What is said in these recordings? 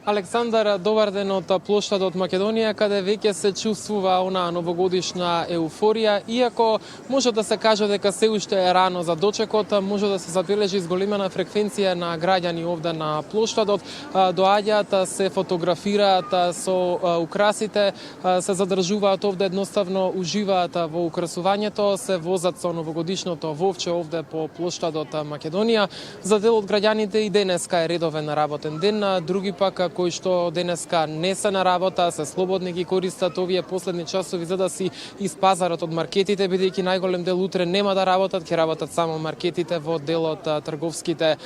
Александар, добар ден од плоштадот Македонија, каде веќе се чувствува онаа новогодишна еуфорија, иако може да се каже дека се уште е рано за дочекот, може да се забележи зголемена фреквенција на граѓани овде на плоштадот, доаѓаат, се фотографираат со украсите, се задржуваат овде, едноставно уживаат во украсувањето, се возат со новогодишното вовче овде по плоштадот Македонија. За дел од граѓаните и денеска е редовен работен ден, други пак кои што денеска не се на работа, се слободни, ги користат овие последни часови за да си испазарат од маркетите, бидејќи најголем дел утре нема да работат, ќе работат само маркетите во делот трговските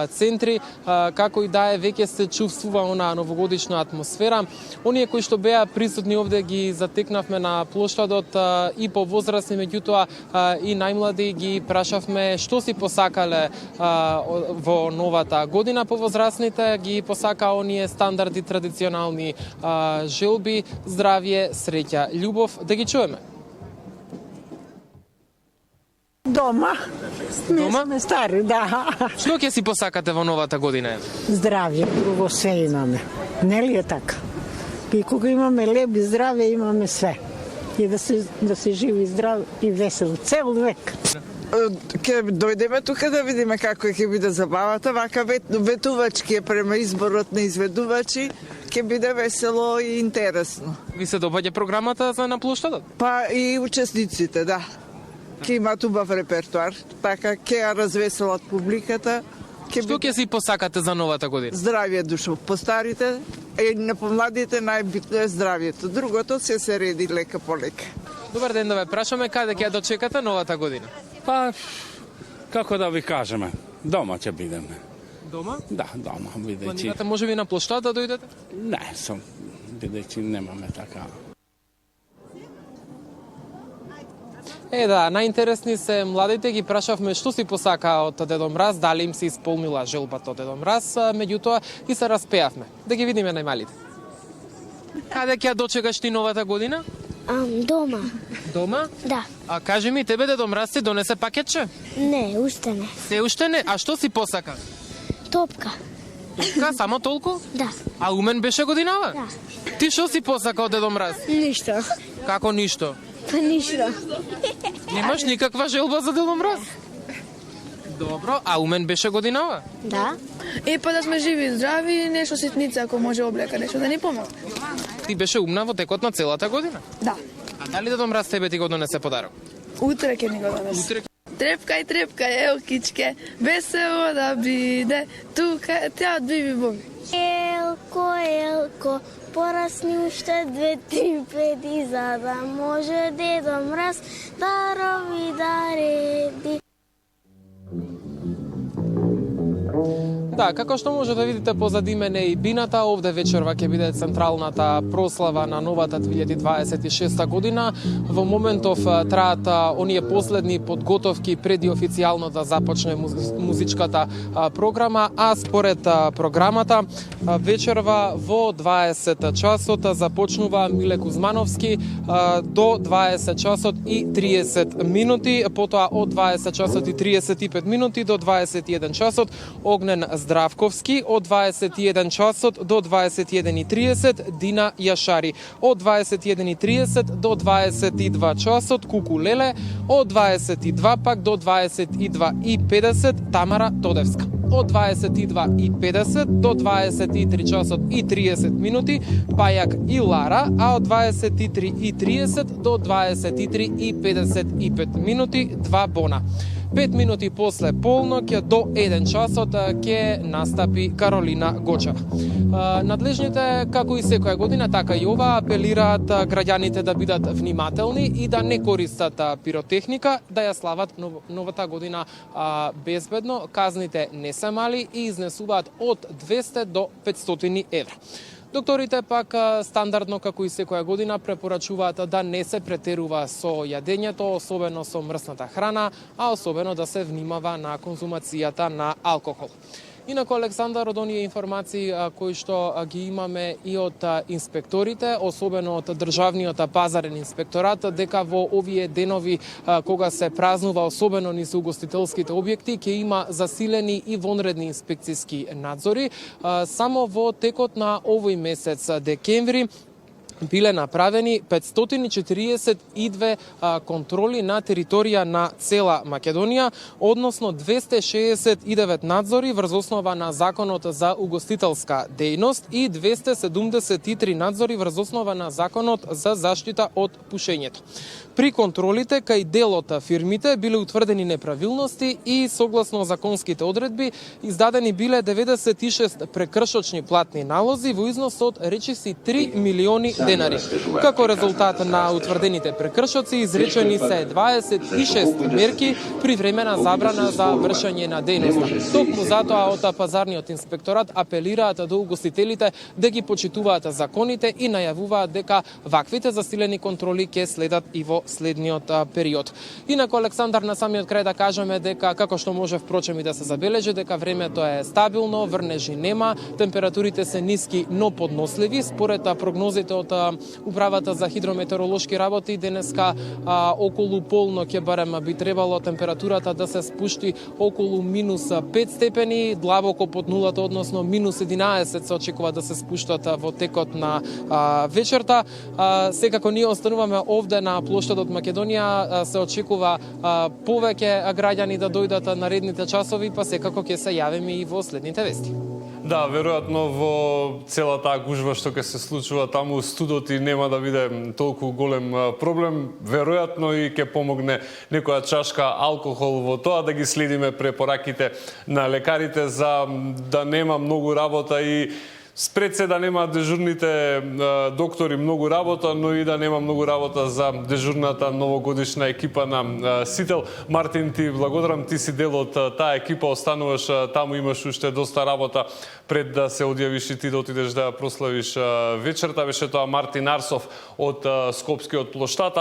центри. Како и да е, веќе се чувствува онаа новогодишна атмосфера. Оние кои што беа присутни овде ги затекнавме на плоштадот и по возрастни, меѓутоа и најмлади ги прашавме што си посакале во новата година. По возрастните ги посака оние стандарди традиционални желби, здравје, среќа, љубов. Да ги чуеме. Дома. Дома? Сме стари, да. Што ќе си посакате во новата година? Здравје, друго све имаме. Нели е така? И кога имаме леб и здравје, имаме све. И да се живи здрав и весел цел век. Ке дојдеме тука да видиме како ќе биде забавата, вака ветувачки е према изборот на изведувачи, ќе биде весело и интересно. Ви се допаѓа програмата за на плоштадот? Па и учесниците, да. Ќе имаат убав репертуар, така ќе ја развеселат публиката. Што ќе си посакате за новата година? Здравје душо. По старите и на помладите најбитно е здравјето. Другото се реди лека по лека. Добар ден, да ве прашаме каде ќе ја дочекате новата година? Па, како да ви кажеме, дома ќе бидеме. Дома? Да, дома, бидејќи... Планирате може би на плоштад да дојдете? Не, бидејќи немаме така. Да, најинтересни се младите, ги прашавме што си посака од Дедо Мраз, дали им се исполнила желбата од Дедо Мраз, меѓутоа и се распеавме. Да ги видиме најмалите. Каде ќе ја дочекаш ти новата година? Дома. Дома? Да. А кажи ми, тебе Дедо Мраз ти донесе пакетче? Не, уште не. Се уште не? А што си посака? Топка. Топка, само толку? Да. А умен беше годинава? Да. Ти што си посака од Дедо Мраз? Ништо. Како ништо? Па ништо. Немаш никаква желба за Дедо Мраз? Добро, а умен беше годинава? Да. И па да сме живи и здрави и нешто ситница, ако може облека нешто да ни помогне. Ти беше умна во текот на целата година? Да. А дали Дедо Мраз тебе ти го донесе подарок? Утре ќе ни го донесе. Утре. Трепкај, елкичке, весело да биде, тука тя биби боби. Елко, елко, порасни уште 2-3 пети, за да може Дедо Мраз дарови да реди. Да, како што може да видите позади мене и бината, овде вечерва ќе биде централната прослава на новата 2026 година. Во моментов траат оние последни подготовки преди официјално да започне музичката програма, а според програмата вечерва во 20 часот започнува Миле Кузмановски до 20 часот и 30 минути, потоа од 20 часот и 35 минути до 21 часот Огнен Здравковски, од 21 часот до 21:30 Дина Јашари, од 21:30 до 22 часот Кукулеле, од 22 пак до 22:50 Тамара Тодевска, од 22:50 до 23 часот и 30 минути Пајак и Лара, а од 23:30 до 23:55 минути Два Бона. 5 минути после полноќ до 1 часот ќе настапи Каролина Гочева. Надлежните, како и секоја година, така и ова, апелираат граѓаните да бидат внимателни и да не користат пиротехника, да ја слават новата година безбедно. Казните не се мали и изнесуваат од 200 до 500 евра. Докторите пак стандардно, како и секоја година, препорачуваат да не се претерува со јадењето, особено со мрсната храна, а особено да се внимава на конзумацијата на алкохол. Инаку, Александар, од оние информации кои што ги имаме и од инспекторите, особено од Државниот пазарен инспекторат, дека во овие денови кога се празнува, особено низ угостителските објекти, ќе има засилени и вонредни инспекцијски надзори. Само во текот на овој месец декември биле направени 542 контроли на територија на цела Македонија, односно 269 надзори врз основа на Законот за угостителска дејност и 273 надзори врз основа на Законот за заштита од пушењето. При контролите кај дел од фирмите биле утврдени неправилности и согласно законските одредби издадени биле 96 прекршочни платни налози во износ од речиси 3 милиони денари. Како резултат на утврдените прекршоци изречени се 26 мерки при времена забрана за вршење на дејноста. Токму затоа од пазарниот инспекторат апелираат до угостителите да ги почитуваат законите и најавуваат дека ваквите засилени контроли ќе следат и во следниот период. Инаку, Александар, на самиот крај да кажеме дека, како што може впрочем и да се забележи, дека времето е стабилно, врнежи нема, температурите се ниски, но подносливи. Според прогнозите од Управата за хидрометеоролошки работи, денеска околу полноќ барем би требало температурата да се спушти околу минус 5 степени, длабоко под нулата, односно минус 11 се очекува да се спуштат во текот на вечерта. Секако ние остануваме овде на плоштадот Македонија, се очекува повеќе граѓани да дојдат наредните часови, па секако ќе се јавиме и во следните вести. Да, веројатно во цела таа гужва што ќе се случува таму, студот и нема да биде толку голем проблем. Веројатно и ќе помогне некоја чашка алкохол во тоа, да ги следиме препораките на лекарите за да нема многу работа и спред се да нема дежурните доктори многу работа, но и да нема многу работа за дежурната новогодишна екипа на Сител. Мартин, ти благодарам, ти си дел од таа екипа, остануваш таму, имаш уште доста работа пред да се одјавиш и ти да отидеш да прославиш вечерта. Беше тоа Мартин Арсов од Скопскиот плоштад.